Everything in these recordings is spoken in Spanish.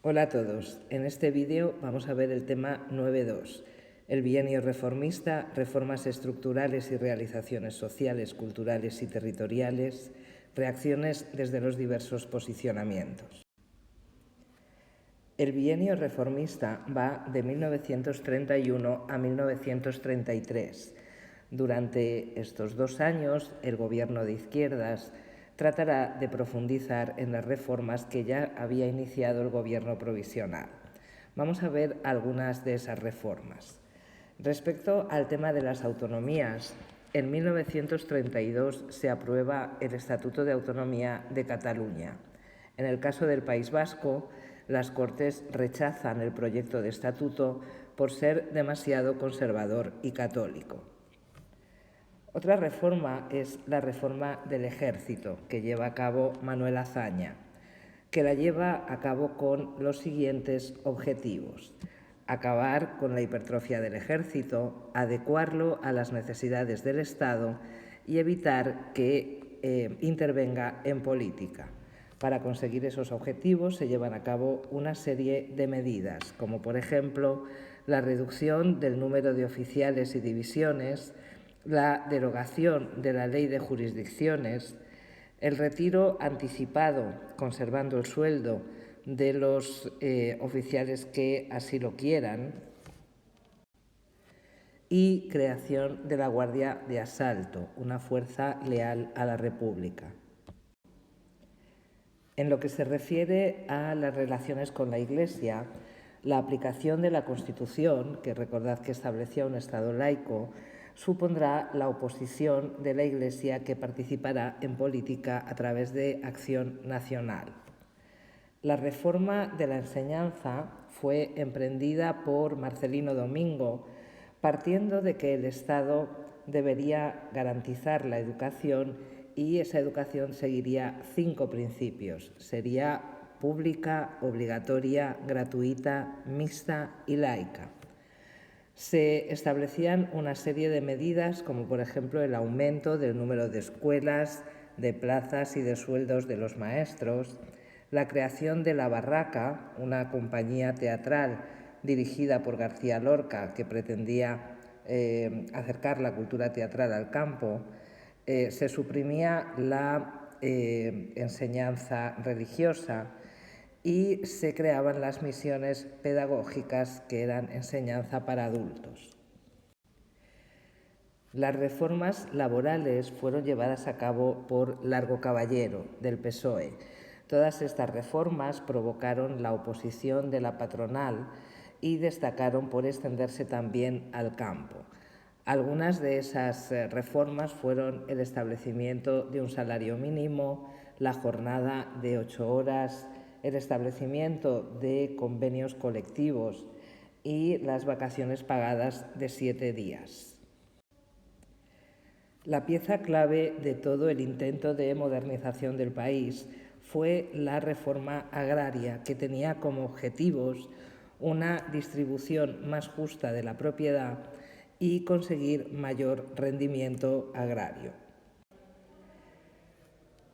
Hola a todos. En este vídeo vamos a ver el tema 9.2, el bienio reformista, reformas estructurales y realizaciones sociales, culturales y territoriales, reacciones desde los diversos posicionamientos. El bienio reformista va de 1931 a 1933. Durante estos 2 años, el gobierno de izquierdas tratará de profundizar en las reformas que ya había iniciado el gobierno provisional. Vamos a ver algunas de esas reformas. Respecto al tema de las autonomías, en 1932 se aprueba el Estatuto de Autonomía de Cataluña. En el caso del País Vasco, las Cortes rechazan el proyecto de estatuto por ser demasiado conservador y católico. Otra reforma es la reforma del Ejército, que lleva a cabo Manuel Azaña, que la lleva a cabo con los siguientes objetivos: acabar con la hipertrofia del Ejército, adecuarlo a las necesidades del Estado y evitar que intervenga en política. Para conseguir esos objetivos se llevan a cabo una serie de medidas, como por ejemplo la reducción del número de oficiales y divisiones, la derogación de la ley de jurisdicciones, el retiro anticipado, conservando el sueldo de los oficiales que así lo quieran, y creación de la Guardia de Asalto, una fuerza leal a la República. En lo que se refiere a las relaciones con la Iglesia, la aplicación de la Constitución, que recordad que establecía un Estado laico, supondrá la oposición de la Iglesia, que participará en política a través de Acción Nacional. La reforma de la enseñanza fue emprendida por Marcelino Domingo, partiendo de que el Estado debería garantizar la educación y esa educación seguiría 5 principios. Sería pública, obligatoria, gratuita, mixta y laica. Se establecían una serie de medidas, como por ejemplo el aumento del número de escuelas, de plazas y de sueldos de los maestros, la creación de La Barraca, una compañía teatral dirigida por García Lorca que pretendía acercar la cultura teatral al campo. Se suprimía la enseñanza religiosa y se creaban las misiones pedagógicas, que eran enseñanza para adultos. Las reformas laborales fueron llevadas a cabo por Largo Caballero, del PSOE. Todas estas reformas provocaron la oposición de la patronal y destacaron por extenderse también al campo. Algunas de esas reformas fueron el establecimiento de un salario mínimo, la jornada de 8 horas, el establecimiento de convenios colectivos y las vacaciones pagadas de 7 días. La pieza clave de todo el intento de modernización del país fue la reforma agraria, que tenía como objetivos una distribución más justa de la propiedad y conseguir mayor rendimiento agrario.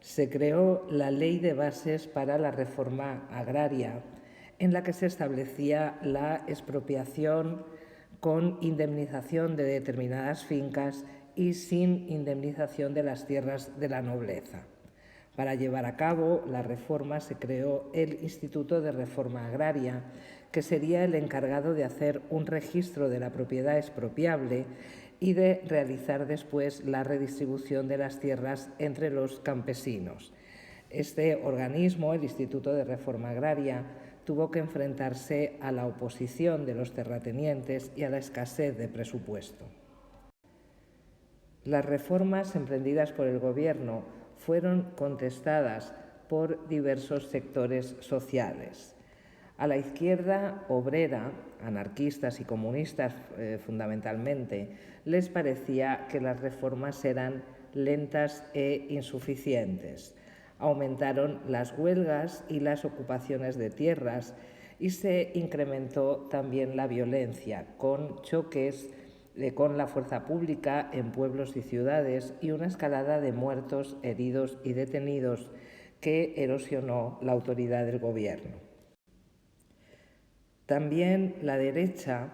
Se creó la Ley de Bases para la Reforma Agraria, en la que se establecía la expropiación con indemnización de determinadas fincas y sin indemnización de las tierras de la nobleza. Para llevar a cabo la reforma se creó el Instituto de Reforma Agraria, que sería el encargado de hacer un registro de la propiedad expropiable y de realizar después la redistribución de las tierras entre los campesinos. Este organismo, el Instituto de Reforma Agraria, tuvo que enfrentarse a la oposición de los terratenientes y a la escasez de presupuesto. Las reformas emprendidas por el Gobierno fueron contestadas por diversos sectores sociales. A la izquierda obrera, anarquistas y comunistas fundamentalmente, les parecía que las reformas eran lentas e insuficientes. Aumentaron las huelgas y las ocupaciones de tierras y se incrementó también la violencia, con choques con la fuerza pública en pueblos y ciudades y una escalada de muertos, heridos y detenidos que erosionó la autoridad del gobierno. También la derecha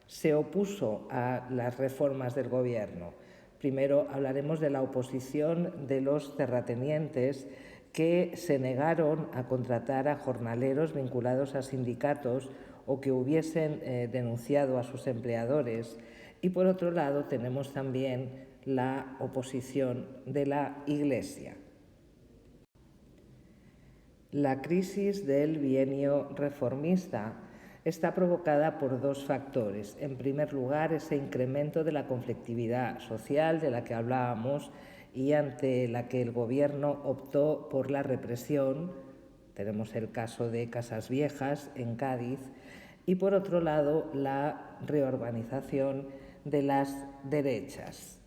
se opuso a las reformas del gobierno. Primero hablaremos de la oposición de los terratenientes que se negaron a contratar a jornaleros vinculados a sindicatos o que hubiesen denunciado a sus empleadores. Y por otro lado tenemos también la oposición de la Iglesia. La crisis del bienio reformista está provocada por dos factores. En primer lugar, ese incremento de la conflictividad social de la que hablábamos y ante la que el Gobierno optó por la represión. Tenemos el caso de Casas Viejas en Cádiz. Y por otro lado, la reorganización de las derechas.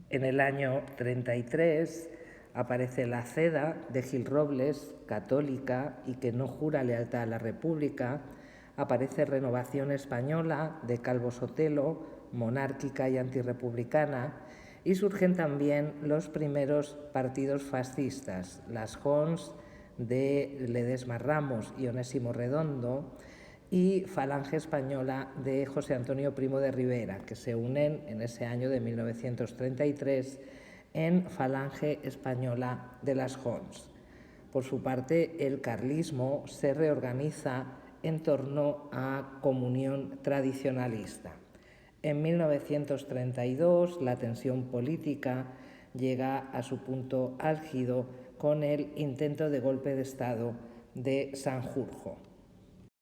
En el año 33 aparece la CEDA de Gil Robles, católica y que no jura lealtad a la República. Aparece Renovación Española de Calvo Sotelo, monárquica y antirrepublicana. Y surgen también los primeros partidos fascistas, las JONS de Ledesma Ramos y Onésimo Redondo, y Falange Española de José Antonio Primo de Rivera, que se unen en ese año de 1933 en Falange Española de las JONS. Por su parte, el carlismo se reorganiza en torno a Comunión Tradicionalista. En 1932, la tensión política llega a su punto álgido con el intento de golpe de Estado de Sanjurjo.